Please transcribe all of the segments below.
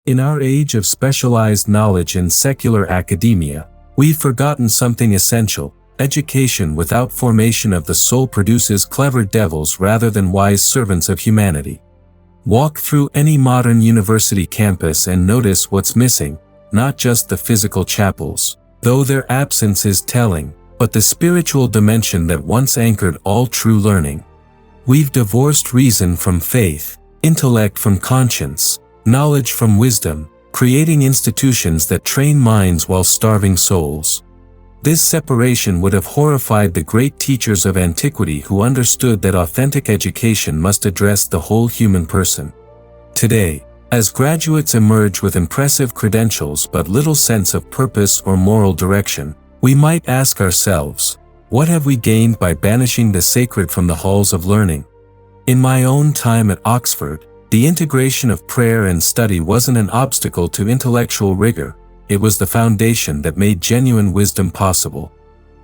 In our age of specialized knowledge and secular academia, we've forgotten something essential. Education without formation of the soul produces clever devils rather than wise servants of humanity. Walk through any modern university campus and notice what's missing, not just the physical chapels, though their absence is telling, but the spiritual dimension that once anchored all true learning. We've divorced reason from faith, intellect from conscience, knowledge from wisdom, creating institutions that train minds while starving souls. This separation would have horrified the great teachers of antiquity who understood that authentic education must address the whole human person. Today, as graduates emerge with impressive credentials but little sense of purpose or moral direction, we might ask ourselves, what have we gained by banishing the sacred from the halls of learning? In my own time at Oxford, the integration of prayer and study wasn't an obstacle to intellectual rigor, it was the foundation that made genuine wisdom possible.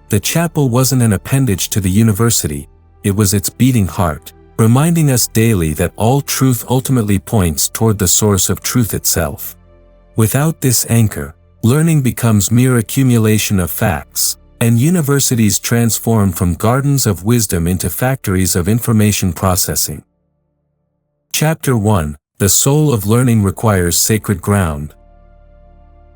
The chapel wasn't an appendage to the university, it was its beating heart, reminding us daily that all truth ultimately points toward the source of truth itself. Without this anchor, learning becomes mere accumulation of facts, and universities transform from gardens of wisdom into factories of information processing. Chapter 1: The Soul of Learning Requires Sacred Ground.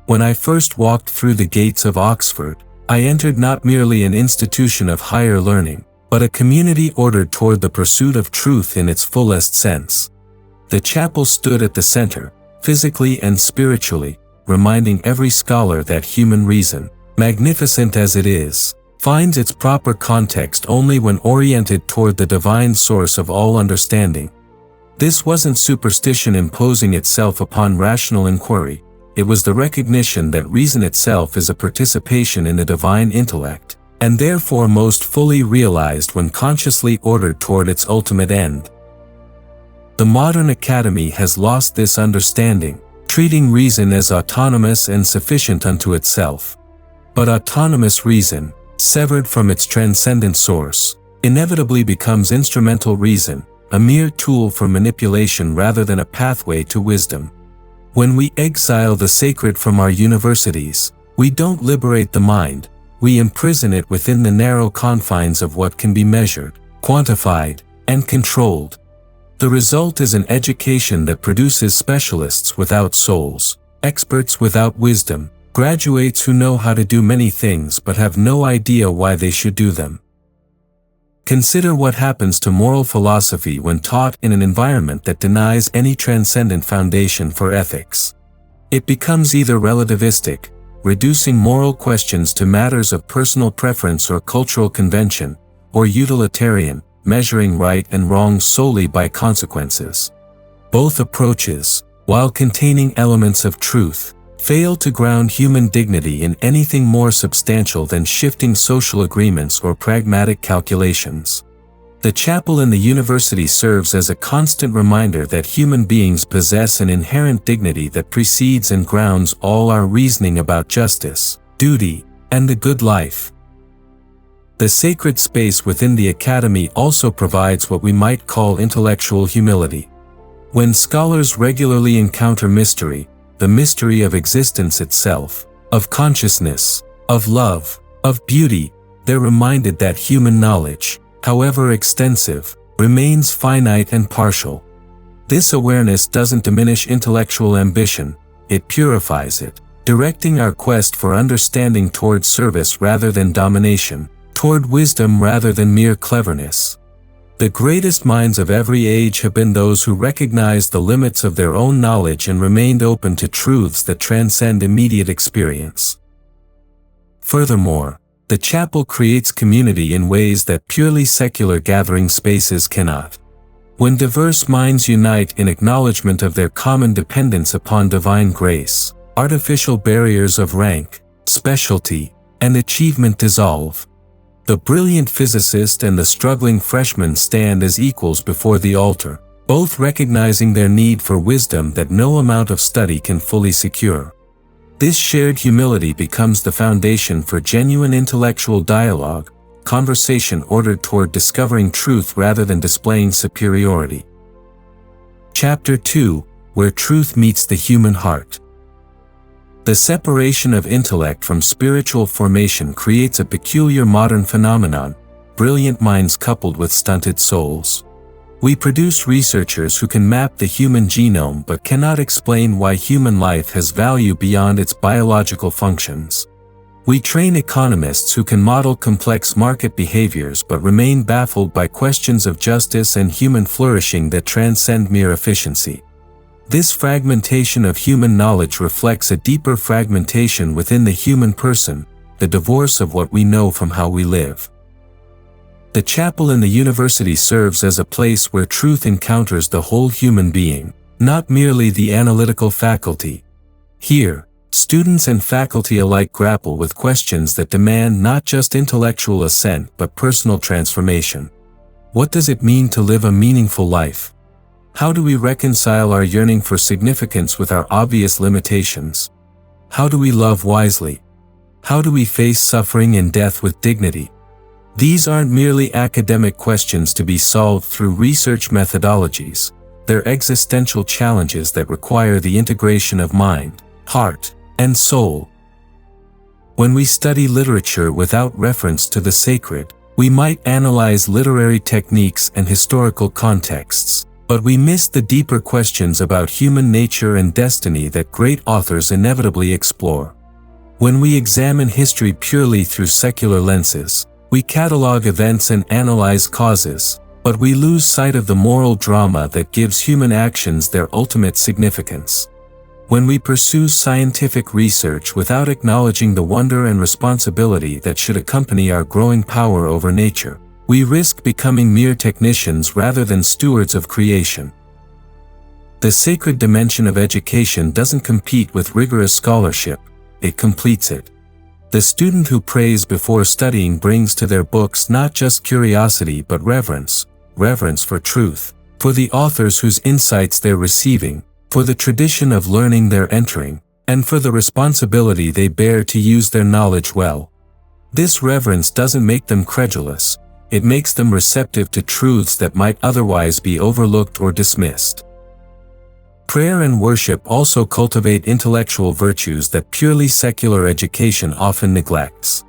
When I first walked through the gates of Oxford, I entered not merely an institution of higher learning, but a community ordered toward the pursuit of truth in its fullest sense. The chapel stood at the center, physically and spiritually, reminding every scholar that human reason, magnificent as it is, finds its proper context only when oriented toward the divine source of all understanding. This wasn't superstition imposing itself upon rational inquiry, it was the recognition that reason itself is a participation in the divine intellect, and therefore most fully realized when consciously ordered toward its ultimate end. The modern academy has lost this understanding, treating reason as autonomous and sufficient unto itself. But autonomous reason, severed from its transcendent source, inevitably becomes instrumental reason, a mere tool for manipulation rather than a pathway to wisdom. When we exile the sacred from our universities, we don't liberate the mind, we imprison it within the narrow confines of what can be measured, quantified, and controlled. The result is an education that produces specialists without souls, experts without wisdom, graduates who know how to do many things but have no idea why they should do them. Consider what happens to moral philosophy when taught in an environment that denies any transcendent foundation for ethics. It becomes either relativistic, reducing moral questions to matters of personal preference or cultural convention, or utilitarian, measuring right and wrong solely by consequences. Both approaches, while containing elements of truth, fail to ground human dignity in anything more substantial than shifting social agreements or pragmatic calculations. The chapel in the university serves as a constant reminder that human beings possess an inherent dignity that precedes and grounds all our reasoning about justice, duty, and the good life. The sacred space within the academy also provides what we might call intellectual humility. When scholars regularly encounter mystery, the mystery of existence itself, of consciousness, of love, of beauty, they're reminded that human knowledge, however extensive, remains finite and partial. This awareness doesn't diminish intellectual ambition, it purifies it, directing our quest for understanding toward service rather than domination, toward wisdom rather than mere cleverness. The greatest minds of every age have been those who recognized the limits of their own knowledge and remained open to truths that transcend immediate experience. Furthermore, the chapel creates community in ways that purely secular gathering spaces cannot. When diverse minds unite in acknowledgement of their common dependence upon divine grace, artificial barriers of rank, specialty, and achievement dissolve. The brilliant physicist and the struggling freshman stand as equals before the altar, both recognizing their need for wisdom that no amount of study can fully secure. This shared humility becomes the foundation for genuine intellectual dialogue, conversation ordered toward discovering truth rather than displaying superiority. Chapter 2: where truth meets the human heart. The separation of intellect from spiritual formation creates a peculiar modern phenomenon: brilliant minds coupled with stunted souls. We produce researchers who can map the human genome but cannot explain why human life has value beyond its biological functions. We train economists who can model complex market behaviors but remain baffled by questions of justice and human flourishing that transcend mere efficiency. This fragmentation of human knowledge reflects a deeper fragmentation within the human person, the divorce of what we know from how we live. The chapel in the university serves as a place where truth encounters the whole human being, not merely the analytical faculty. Here, students and faculty alike grapple with questions that demand not just intellectual assent but personal transformation. What does it mean to live a meaningful life? How do we reconcile our yearning for significance with our obvious limitations? How do we love wisely? How do we face suffering and death with dignity? These aren't merely academic questions to be solved through research methodologies. They're existential challenges that require the integration of mind, heart, and soul. When we study literature without reference to the sacred, we might analyze literary techniques and historical contexts, but we miss the deeper questions about human nature and destiny that great authors inevitably explore. When we examine history purely through secular lenses, we catalog events and analyze causes, but we lose sight of the moral drama that gives human actions their ultimate significance. When we pursue scientific research without acknowledging the wonder and responsibility that should accompany our growing power over nature, we risk becoming mere technicians rather than stewards of creation. The sacred dimension of education doesn't compete with rigorous scholarship, it completes it. The student who prays before studying brings to their books not just curiosity but reverence for truth, for the authors whose insights they're receiving, for the tradition of learning they're entering, and for the responsibility they bear to use their knowledge well. This reverence doesn't make them credulous, it makes them receptive to truths that might otherwise be overlooked or dismissed. Prayer and worship also cultivate intellectual virtues that purely secular education often neglects.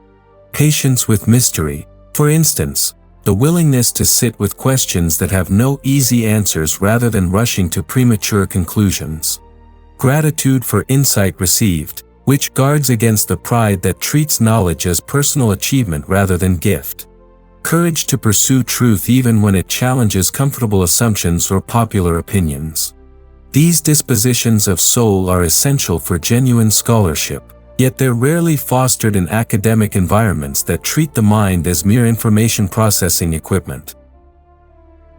Patience with mystery, for instance, the willingness to sit with questions that have no easy answers rather than rushing to premature conclusions. Gratitude for insight received, which guards against the pride that treats knowledge as personal achievement rather than gift. Courage to pursue truth even when it challenges comfortable assumptions or popular opinions. These dispositions of soul are essential for genuine scholarship, yet they're rarely fostered in academic environments that treat the mind as mere information processing equipment.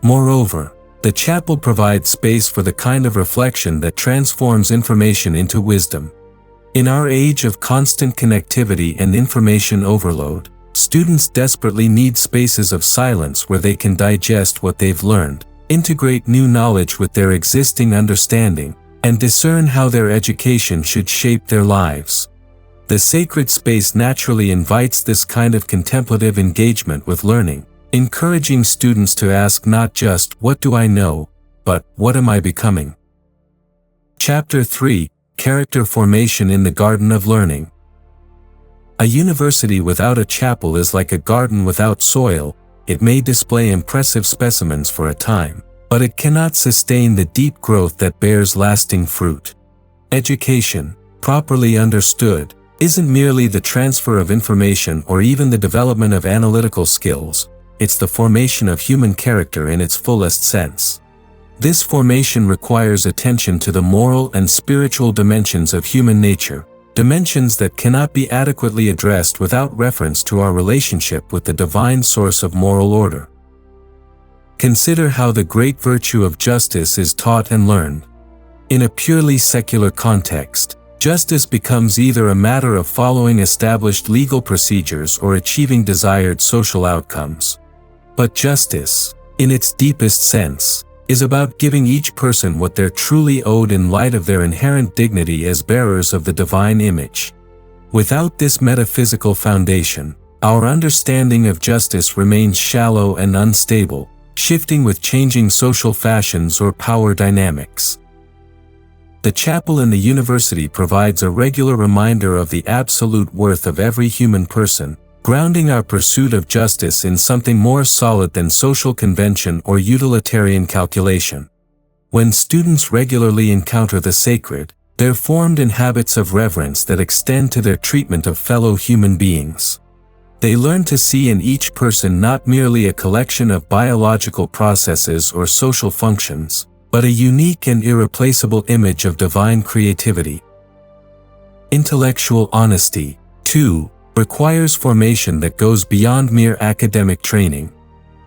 Moreover, the chapel provides space for the kind of reflection that transforms information into wisdom. In our age of constant connectivity and information overload, students desperately need spaces of silence where they can digest what they've learned, integrate new knowledge with their existing understanding, and discern how their education should shape their lives. The sacred space naturally invites this kind of contemplative engagement with learning, encouraging students to ask not just "What do I know?" but "What am I becoming?" Chapter 3: Character Formation in the Garden of Learning. A university without a chapel is like a garden without soil. It may display impressive specimens for a time, but it cannot sustain the deep growth that bears lasting fruit. Education, properly understood, isn't merely the transfer of information or even the development of analytical skills, it's the formation of human character in its fullest sense. This formation requires attention to the moral and spiritual dimensions of human nature, dimensions that cannot be adequately addressed without reference to our relationship with the divine source of moral order. Consider how the great virtue of justice is taught and learned. In a purely secular context, justice becomes either a matter of following established legal procedures or achieving desired social outcomes. But justice, in its deepest sense, is about giving each person what they're truly owed in light of their inherent dignity as bearers of the divine image. Without this metaphysical foundation, our understanding of justice remains shallow and unstable, shifting with changing social fashions or power dynamics. The chapel in the university provides a regular reminder of the absolute worth of every human person, grounding our pursuit of justice in something more solid than social convention or utilitarian calculation. When students regularly encounter the sacred, they're formed in habits of reverence that extend to their treatment of fellow human beings. They learn to see in each person not merely a collection of biological processes or social functions, but a unique and irreplaceable image of divine creativity. Intellectual honesty, too, requires formation that goes beyond mere academic training.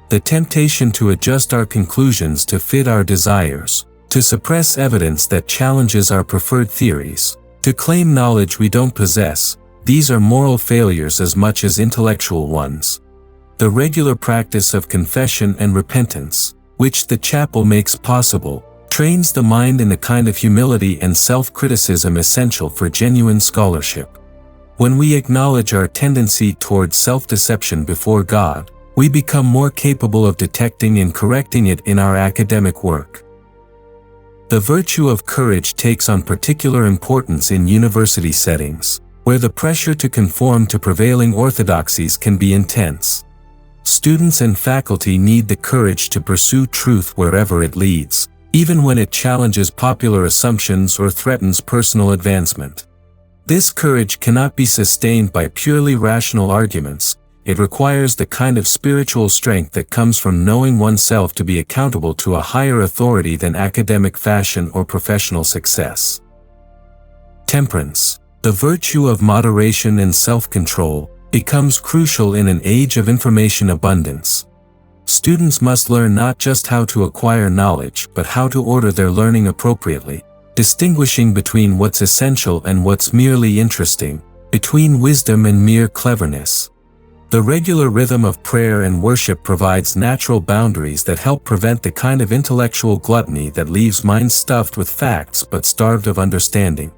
The temptation to adjust our conclusions to fit our desires, to suppress evidence that challenges our preferred theories, to claim knowledge we don't possess, these are moral failures as much as intellectual ones. The regular practice of confession and repentance, which the chapel makes possible, trains the mind in the kind of humility and self-criticism essential for genuine scholarship. When we acknowledge our tendency toward self-deception before God, we become more capable of detecting and correcting it in our academic work. The virtue of courage takes on particular importance in university settings, where the pressure to conform to prevailing orthodoxies can be intense. Students and faculty need the courage to pursue truth wherever it leads, even when it challenges popular assumptions or threatens personal advancement. This courage cannot be sustained by purely rational arguments. It requires the kind of spiritual strength that comes from knowing oneself to be accountable to a higher authority than academic fashion or professional success. Temperance, the virtue of moderation and self-control, becomes crucial in an age of information abundance. Students must learn not just how to acquire knowledge but how to order their learning appropriately, distinguishing between what's essential and what's merely interesting, between wisdom and mere cleverness. The regular rhythm of prayer and worship provides natural boundaries that help prevent the kind of intellectual gluttony that leaves minds stuffed with facts but starved of understanding.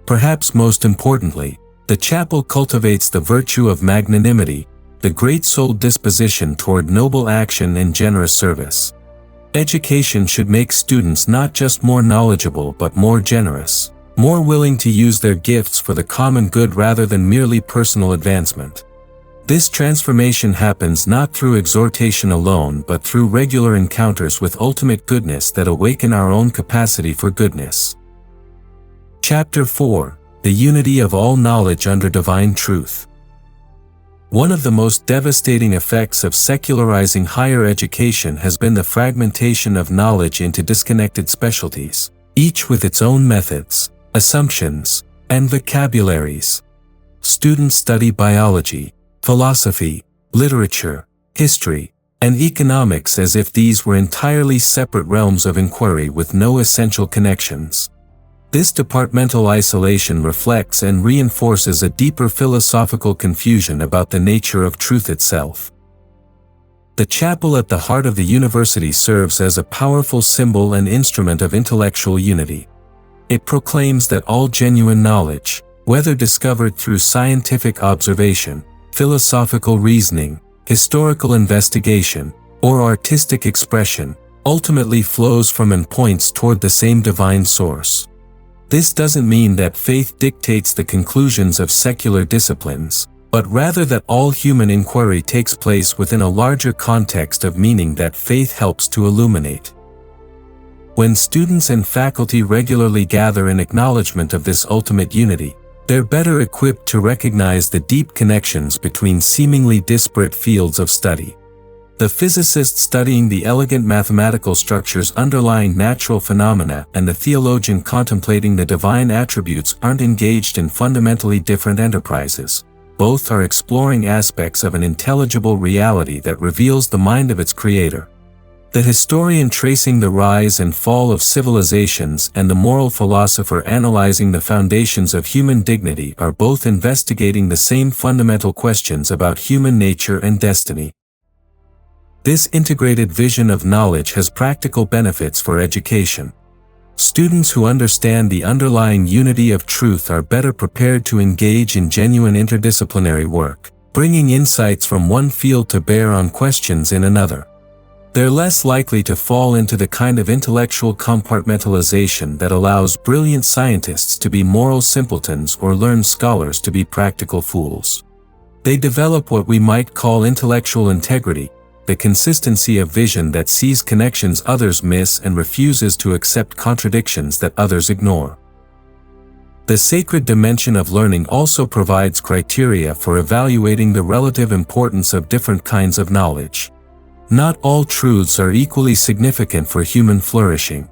Perhaps most importantly, the chapel cultivates the virtue of magnanimity, the great-souled disposition toward noble action and generous service. Education should make students not just more knowledgeable but more generous, more willing to use their gifts for the common good rather than merely personal advancement. This transformation happens not through exhortation alone but through regular encounters with ultimate goodness that awaken our own capacity for goodness. Chapter 4: The Unity of All Knowledge Under Divine Truth. One of the most devastating effects of secularizing higher education has been the fragmentation of knowledge into disconnected specialties, each with its own methods, assumptions, and vocabularies. Students study biology, philosophy, literature, history, and economics as if these were entirely separate realms of inquiry with no essential connections. This departmental isolation reflects and reinforces a deeper philosophical confusion about the nature of truth itself. The chapel at the heart of the university serves as a powerful symbol and instrument of intellectual unity. It proclaims that all genuine knowledge, whether discovered through scientific observation, philosophical reasoning, historical investigation, or artistic expression, ultimately flows from and points toward the same divine source. This doesn't mean that faith dictates the conclusions of secular disciplines, but rather that all human inquiry takes place within a larger context of meaning that faith helps to illuminate. When students and faculty regularly gather in acknowledgement of this ultimate unity, they're better equipped to recognize the deep connections between seemingly disparate fields of study. The physicist studying the elegant mathematical structures underlying natural phenomena and the theologian contemplating the divine attributes aren't engaged in fundamentally different enterprises. Both are exploring aspects of an intelligible reality that reveals the mind of its creator. The historian tracing the rise and fall of civilizations and the moral philosopher analyzing the foundations of human dignity are both investigating the same fundamental questions about human nature and destiny. This integrated vision of knowledge has practical benefits for education. Students who understand the underlying unity of truth are better prepared to engage in genuine interdisciplinary work, bringing insights from one field to bear on questions in another. They're less likely to fall into the kind of intellectual compartmentalization that allows brilliant scientists to be moral simpletons or learned scholars to be practical fools. They develop what we might call intellectual integrity, the consistency of vision that sees connections others miss and refuses to accept contradictions that others ignore. The sacred dimension of learning also provides criteria for evaluating the relative importance of different kinds of knowledge. Not all truths are equally significant for human flourishing.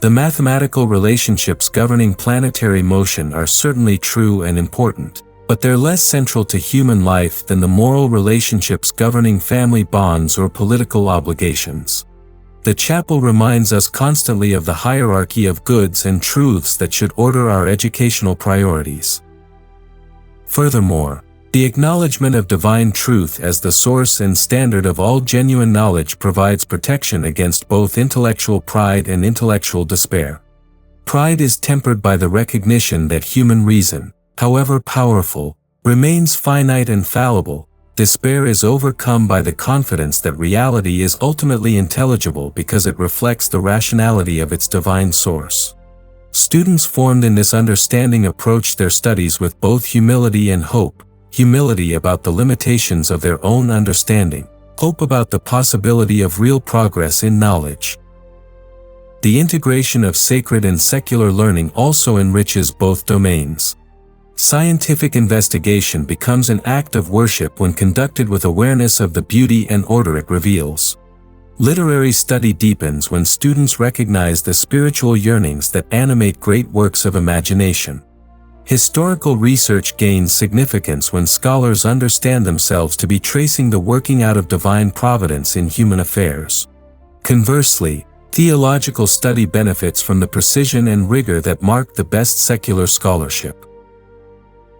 The mathematical relationships governing planetary motion are certainly true and important, but they're less central to human life than the moral relationships governing family bonds or political obligations. The chapel reminds us constantly of the hierarchy of goods and truths that should order our educational priorities. Furthermore, the acknowledgement of divine truth as the source and standard of all genuine knowledge provides protection against both intellectual pride and intellectual despair. Pride is tempered by the recognition that human reason, however powerful, remains finite and fallible. Despair is overcome by the confidence that reality is ultimately intelligible because it reflects the rationality of its divine source. Students formed in this understanding approach their studies with both humility and hope. Humility about the limitations of their own understanding, hope about the possibility of real progress in knowledge. The integration of sacred and secular learning also enriches both domains. Scientific investigation becomes an act of worship when conducted with awareness of the beauty and order it reveals. Literary study deepens when students recognize the spiritual yearnings that animate great works of imagination. Historical research gains significance when scholars understand themselves to be tracing the working out of divine providence in human affairs. Conversely, theological study benefits from the precision and rigor that mark the best secular scholarship.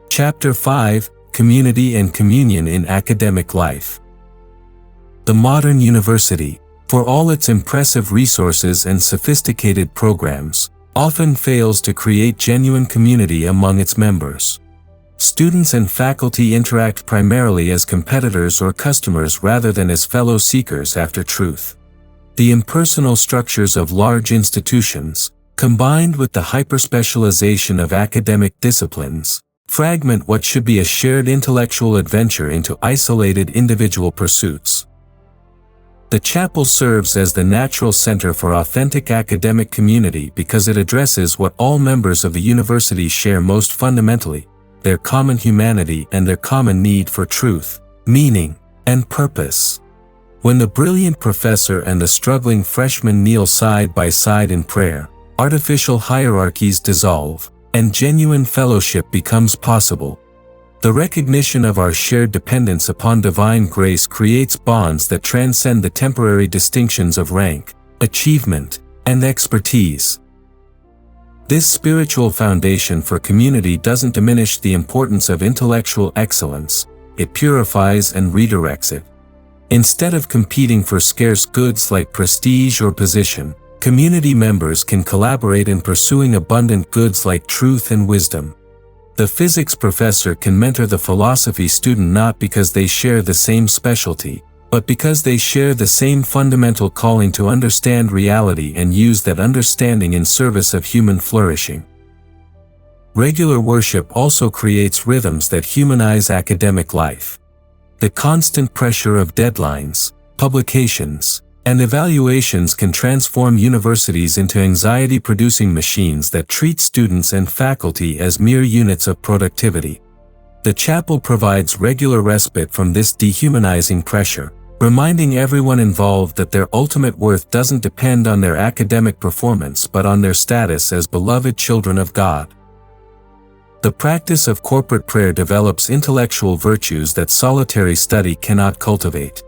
Chapter 5: Community and Communion in Academic Life. The modern university, for all its impressive resources and sophisticated programs, often fails to create genuine community among its members. Students and faculty interact primarily as competitors or customers rather than as fellow seekers after truth. The impersonal structures of large institutions, combined with the hyperspecialization of academic disciplines, fragment what should be a shared intellectual adventure into isolated individual pursuits. The chapel serves as the natural center for authentic academic community because it addresses what all members of the university share most fundamentally: their common humanity and their common need for truth, meaning, and purpose. When the brilliant professor and the struggling freshman kneel side by side in prayer, artificial hierarchies dissolve, and genuine fellowship becomes possible. The recognition of our shared dependence upon divine grace creates bonds that transcend the temporary distinctions of rank, achievement, and expertise. This spiritual foundation for community doesn't diminish the importance of intellectual excellence, it purifies and redirects it. Instead of competing for scarce goods like prestige or position, community members can collaborate in pursuing abundant goods like truth and wisdom. The physics professor can mentor the philosophy student not because they share the same specialty, but because they share the same fundamental calling to understand reality and use that understanding in service of human flourishing. Regular worship also creates rhythms that humanize academic life. The constant pressure of deadlines, publications, and evaluations can transform universities into anxiety-producing machines that treat students and faculty as mere units of productivity. The chapel provides regular respite from this dehumanizing pressure, reminding everyone involved that their ultimate worth doesn't depend on their academic performance but on their status as beloved children of God. The practice of corporate prayer develops intellectual virtues that solitary study cannot cultivate.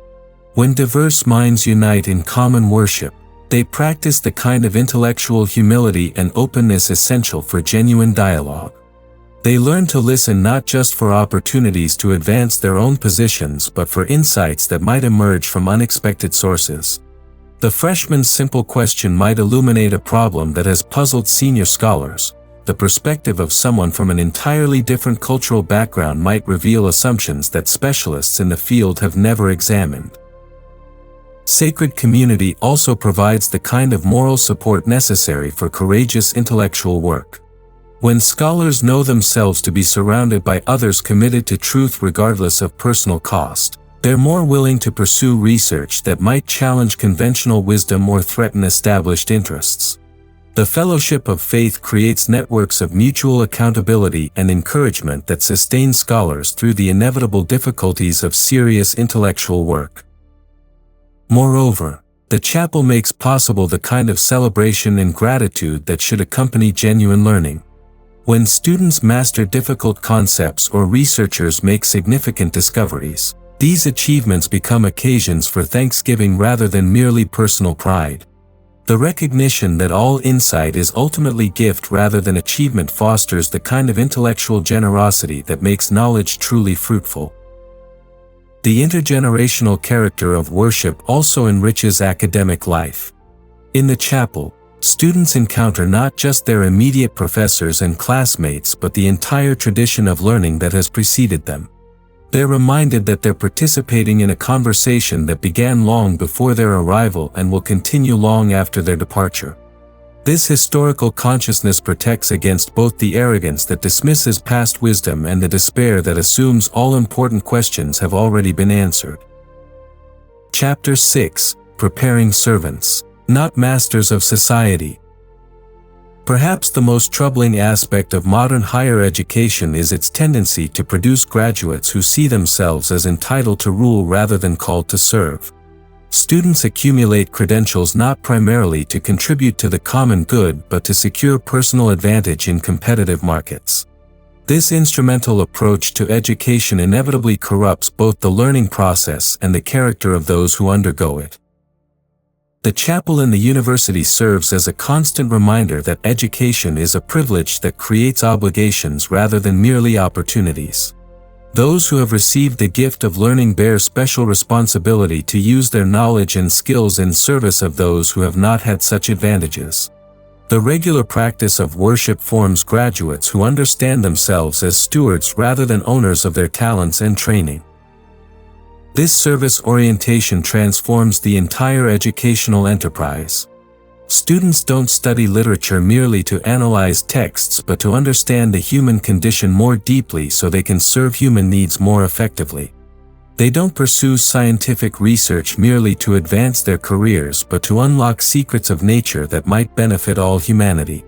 When diverse minds unite in common worship, they practice the kind of intellectual humility and openness essential for genuine dialogue. They learn to listen not just for opportunities to advance their own positions but for insights that might emerge from unexpected sources. The freshman's simple question might illuminate a problem that has puzzled senior scholars. The perspective of someone from an entirely different cultural background might reveal assumptions that specialists in the field have never examined. Sacred community also provides the kind of moral support necessary for courageous intellectual work. When scholars know themselves to be surrounded by others committed to truth regardless of personal cost, they're more willing to pursue research that might challenge conventional wisdom or threaten established interests. The fellowship of faith creates networks of mutual accountability and encouragement that sustain scholars through the inevitable difficulties of serious intellectual work. Moreover, the chapel makes possible the kind of celebration and gratitude that should accompany genuine learning. When students master difficult concepts or researchers make significant discoveries, these achievements become occasions for thanksgiving rather than merely personal pride. The recognition that all insight is ultimately gift rather than achievement fosters the kind of intellectual generosity that makes knowledge truly fruitful. The intergenerational character of worship also enriches academic life. In the chapel, students encounter not just their immediate professors and classmates but the entire tradition of learning that has preceded them. They're reminded that they're participating in a conversation that began long before their arrival and will continue long after their departure. This historical consciousness protects against both the arrogance that dismisses past wisdom and the despair that assumes all important questions have already been answered. Chapter 6: Preparing Servants, Not Masters of Society. Perhaps the most troubling aspect of modern higher education is its tendency to produce graduates who see themselves as entitled to rule rather than called to serve. Students accumulate credentials not primarily to contribute to the common good but to secure personal advantage in competitive markets. This instrumental approach to education inevitably corrupts both the learning process and the character of those who undergo it. The chapel in the university serves as a constant reminder that education is a privilege that creates obligations rather than merely opportunities. Those who have received the gift of learning bear special responsibility to use their knowledge and skills in service of those who have not had such advantages. The regular practice of worship forms graduates who understand themselves as stewards rather than owners of their talents and training. This service orientation transforms the entire educational enterprise. Students don't study literature merely to analyze texts but to understand the human condition more deeply so they can serve human needs more effectively. They don't pursue scientific research merely to advance their careers but to unlock secrets of nature that might benefit all humanity.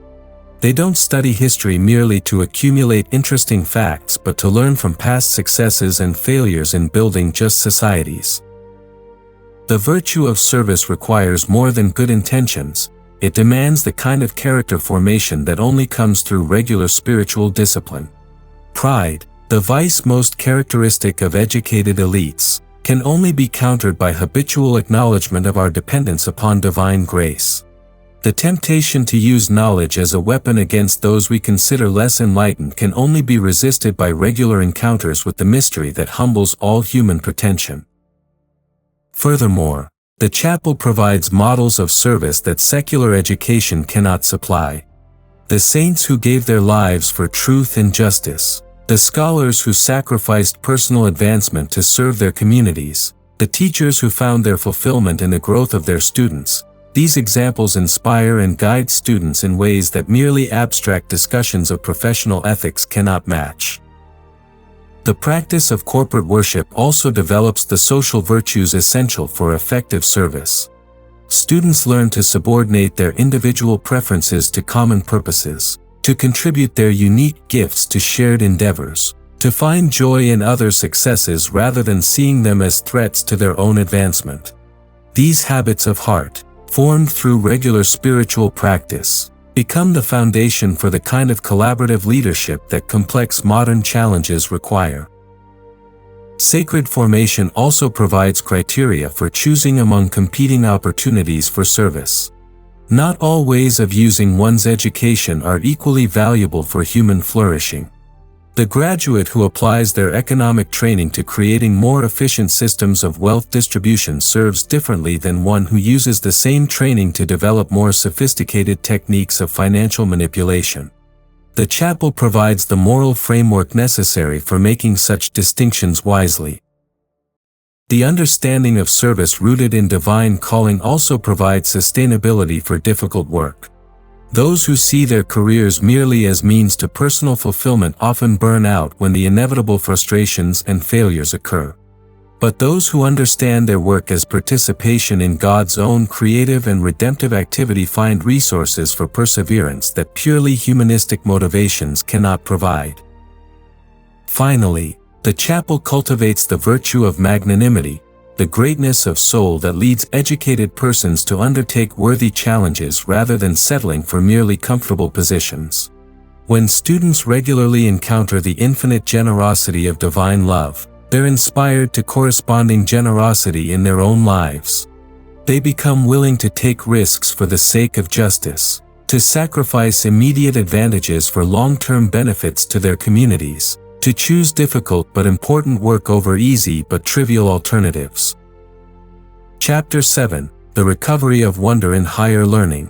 They don't study history merely to accumulate interesting facts but to learn from past successes and failures in building just societies. The virtue of service requires more than good intentions. It demands the kind of character formation that only comes through regular spiritual discipline. Pride, the vice most characteristic of educated elites, can only be countered by habitual acknowledgement of our dependence upon divine grace. The temptation to use knowledge as a weapon against those we consider less enlightened can only be resisted by regular encounters with the mystery that humbles all human pretension. Furthermore, the chapel provides models of service that secular education cannot supply. The saints who gave their lives for truth and justice, the scholars who sacrificed personal advancement to serve their communities, the teachers who found their fulfillment in the growth of their students. These examples inspire and guide students in ways that merely abstract discussions of professional ethics cannot match. The practice of corporate worship also develops the social virtues essential for effective service. Students learn to subordinate their individual preferences to common purposes, to contribute their unique gifts to shared endeavors, to find joy in others' successes rather than seeing them as threats to their own advancement. These habits of heart, formed through regular spiritual practice, become the foundation for the kind of collaborative leadership that complex modern challenges require. Sacred formation also provides criteria for choosing among competing opportunities for service. Not all ways of using one's education are equally valuable for human flourishing. The graduate who applies their economic training to creating more efficient systems of wealth distribution serves differently than one who uses the same training to develop more sophisticated techniques of financial manipulation. The chapel provides the moral framework necessary for making such distinctions wisely. The understanding of service rooted in divine calling also provides sustainability for difficult work. Those who see their careers merely as means to personal fulfillment often burn out when the inevitable frustrations and failures occur. But those who understand their work as participation in God's own creative and redemptive activity find resources for perseverance that purely humanistic motivations cannot provide. Finally, the chapel cultivates the virtue of magnanimity, the greatness of soul that leads educated persons to undertake worthy challenges rather than settling for merely comfortable positions. When students regularly encounter the infinite generosity of divine love, they're inspired to corresponding generosity in their own lives. They become willing to take risks for the sake of justice, to sacrifice immediate advantages for long-term benefits to their communities, to choose difficult but important work over easy but trivial alternatives. Chapter 7: The Recovery of Wonder in Higher Learning.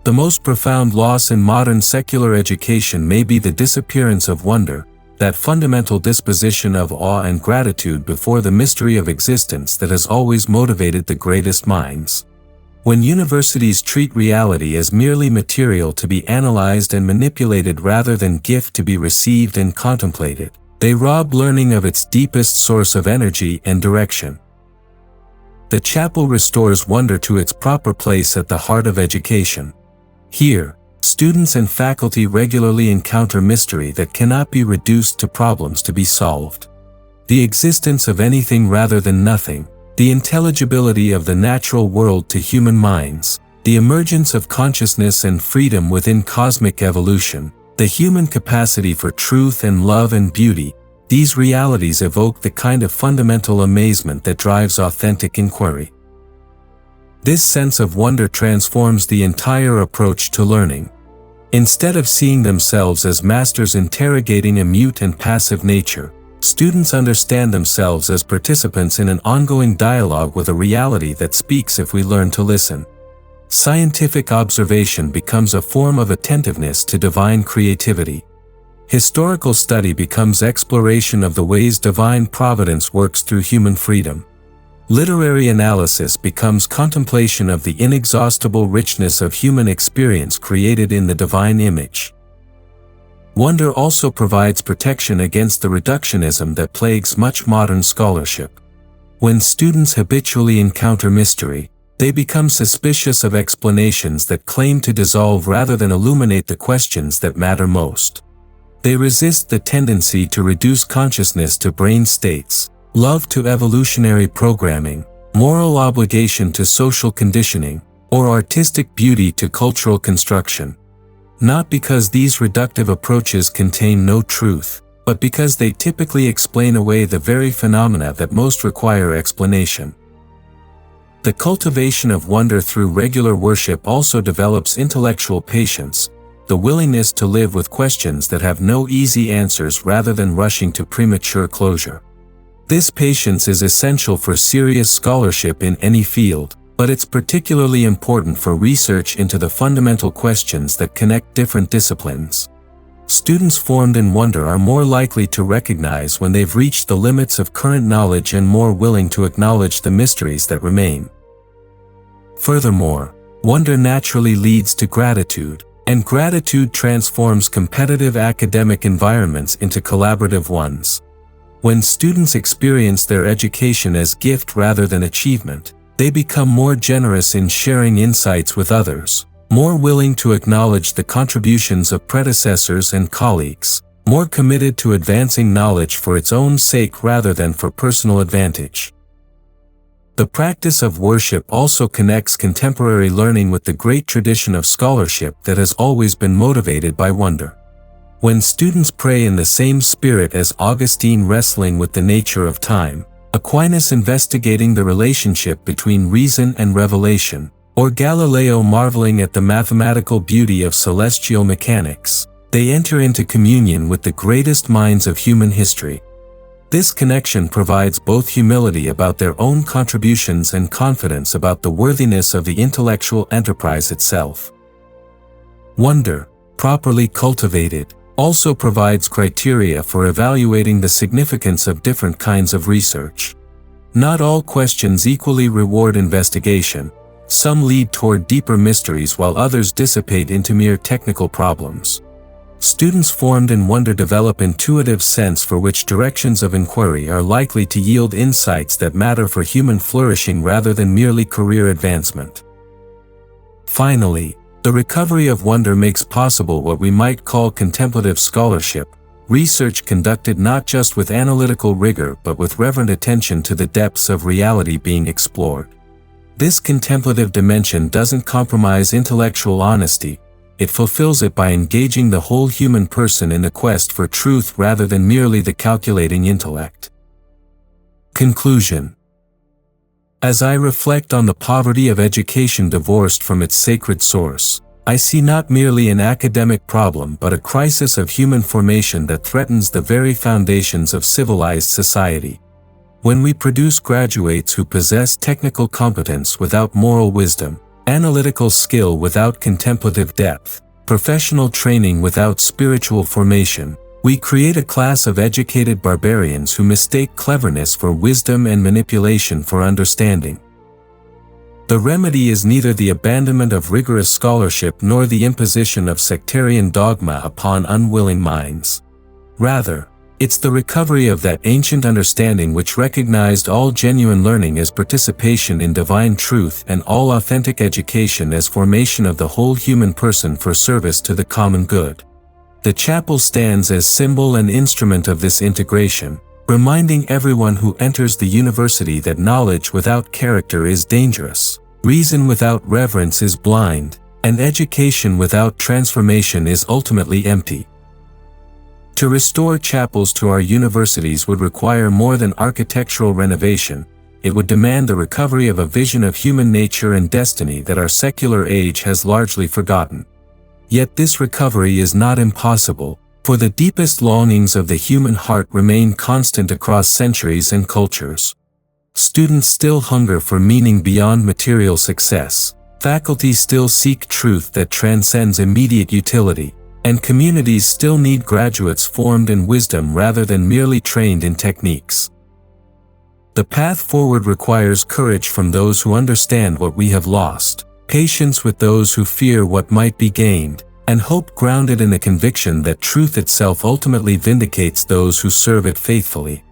The most profound loss in modern secular education may be the disappearance of wonder, that fundamental disposition of awe and gratitude before the mystery of existence that has always motivated the greatest minds. When universities treat reality as merely material to be analyzed and manipulated rather than gift to be received and contemplated, they rob learning of its deepest source of energy and direction. The chapel restores wonder to its proper place at the heart of education. Here, students and faculty regularly encounter mystery that cannot be reduced to problems to be solved. The existence of anything rather than nothing, the intelligibility of the natural world to human minds, the emergence of consciousness and freedom within cosmic evolution, the human capacity for truth and love and beauty, these realities evoke the kind of fundamental amazement that drives authentic inquiry. This sense of wonder transforms the entire approach to learning. Instead of seeing themselves as masters interrogating a mute and passive nature, students understand themselves as participants in an ongoing dialogue with a reality that speaks if we learn to listen. Scientific observation becomes a form of attentiveness to divine creativity. Historical study becomes exploration of the ways divine providence works through human freedom. Literary analysis becomes contemplation of the inexhaustible richness of human experience created in the divine image. Wonder also provides protection against the reductionism that plagues much modern scholarship. When students habitually encounter mystery, they become suspicious of explanations that claim to dissolve rather than illuminate the questions that matter most. They resist the tendency to reduce consciousness to brain states, love to evolutionary programming, moral obligation to social conditioning, or artistic beauty to cultural construction. Not because these reductive approaches contain no truth, but because they typically explain away the very phenomena that most require explanation. The cultivation of wonder through regular worship also develops intellectual patience, the willingness to live with questions that have no easy answers rather than rushing to premature closure. This patience is essential for serious scholarship in any field, but it's particularly important for research into the fundamental questions that connect different disciplines. Students formed in wonder are more likely to recognize when they've reached the limits of current knowledge and more willing to acknowledge the mysteries that remain. Furthermore, wonder naturally leads to gratitude, and gratitude transforms competitive academic environments into collaborative ones. When students experience their education as gift rather than achievement, they become more generous in sharing insights with others, more willing to acknowledge the contributions of predecessors and colleagues, more committed to advancing knowledge for its own sake rather than for personal advantage. The practice of worship also connects contemporary learning with the great tradition of scholarship that has always been motivated by wonder. When students pray in the same spirit as Augustine wrestling with the nature of time, Aquinas investigating the relationship between reason and revelation, or Galileo marveling at the mathematical beauty of celestial mechanics, they enter into communion with the greatest minds of human history. This connection provides both humility about their own contributions and confidence about the worthiness of the intellectual enterprise itself. Wonder, properly cultivated, also provides criteria for evaluating the significance of different kinds of research. Not all questions equally reward investigation. Some lead toward deeper mysteries while others dissipate into mere technical problems. Students formed in wonder develop intuitive sense for which directions of inquiry are likely to yield insights that matter for human flourishing rather than merely career advancement. Finally, the recovery of wonder makes possible what we might call contemplative scholarship, research conducted not just with analytical rigor but with reverent attention to the depths of reality being explored. This contemplative dimension doesn't compromise intellectual honesty. It fulfills it by engaging the whole human person in the quest for truth rather than merely the calculating intellect. Conclusion. As I reflect on the poverty of education divorced from its sacred source, I see not merely an academic problem but a crisis of human formation that threatens the very foundations of civilized society. When we produce graduates who possess technical competence without moral wisdom, analytical skill without contemplative depth, professional training without spiritual formation, we create a class of educated barbarians who mistake cleverness for wisdom and manipulation for understanding. The remedy is neither the abandonment of rigorous scholarship nor the imposition of sectarian dogma upon unwilling minds. Rather, it's the recovery of that ancient understanding which recognized all genuine learning as participation in divine truth and all authentic education as formation of the whole human person for service to the common good. The chapel stands as symbol and instrument of this integration, reminding everyone who enters the university that knowledge without character is dangerous, reason without reverence is blind, and education without transformation is ultimately empty. To restore chapels to our universities would require more than architectural renovation. It would demand the recovery of a vision of human nature and destiny that our secular age has largely forgotten. Yet this recovery is not impossible, for the deepest longings of the human heart remain constant across centuries and cultures. Students still hunger for meaning beyond material success, faculty still seek truth that transcends immediate utility, and communities still need graduates formed in wisdom rather than merely trained in techniques. The path forward requires courage from those who understand what we have lost, patience with those who fear what might be gained, and hope grounded in the conviction that truth itself ultimately vindicates those who serve it faithfully.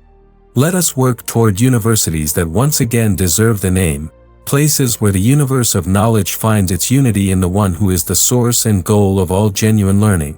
Let us work toward universities that once again deserve the name, places where the universe of knowledge finds its unity in the one who is the source and goal of all genuine learning.